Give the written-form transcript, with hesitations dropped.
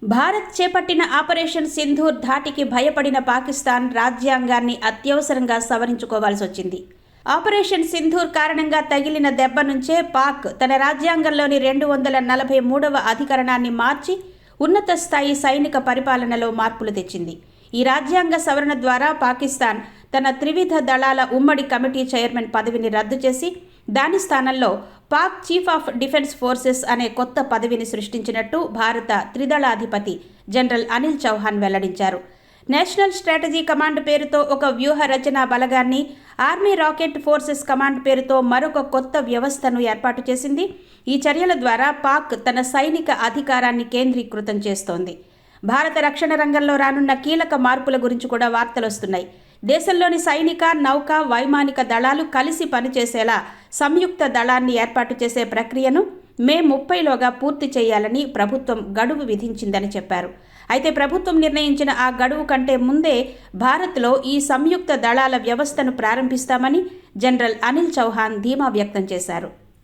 భారత్ చేపట్టిన ఆపరేషన్ సింధూర్ ధాటికి భయపడిన పాకిస్తాన్ రాజ్యాంగాన్ని అత్యవసరంగా సవరించుకోవాల్సి వచ్చింది. ఆపరేషన్ సింధూర్ కారణంగా తగిలిన దెబ్బ నుంచే పాక్ తన రాజ్యాంగంలోని 243వ అధికరణాన్ని మార్చి ఉన్నత స్థాయి సైనిక పరిపాలనలో మార్పులు తెచ్చింది. ఈ రాజ్యాంగ సవరణ ద్వారా పాకిస్తాన్ తన త్రివిధ దళాల ఉమ్మడి కమిటీ చైర్మన్ పదవిని రద్దు చేసి దాని స్థానంలో Pak chief of defence forces అనే కొత్త పదవిని సృష్టించినట్టు భారత త్రిదళాధిపతి జనరల్ అనిల్ చౌహాన్ వెల్లడించారు. నేషనల్ స్ట్రాటజీ కమాండ్ పేరుతో ఒక వ్యూహ రచనా బలగాన్ని, ఆర్మీ రాకెట్ ఫోర్సెస్ కమాండ్ పేరుతో మరొక కొత్త వ్యవస్థను ఏర్పాటు చేసింది. ఈ చర్యల ద్వారా పాక్ తన సైనిక అధికారాన్ని కేంద్రీకృతం చేస్తోంది. భారత రక్షణ రంగంలో రానున్న కీలక మార్పుల గురించి కూడా వార్తలొస్తున్నాయి. దేశంలోని సైనిక, నౌక, వైమానిక దళాలు కలిసి పనిచేసేలా సంయుక్త దళాన్ని ఏర్పాటు చేసే ప్రక్రియను మే 30లోగా పూర్తి చేయాలని ప్రభుత్వం గడువు విధించిందని చెప్పారు. అయితే ప్రభుత్వం నిర్ణయించిన ఆ గడువు కంటే ముందే భారత్లో ఈ సంయుక్త దళాల వ్యవస్థను ప్రారంభిస్తామని జనరల్ అనిల్ చౌహాన్ ధీమా వ్యక్తం చేశారు.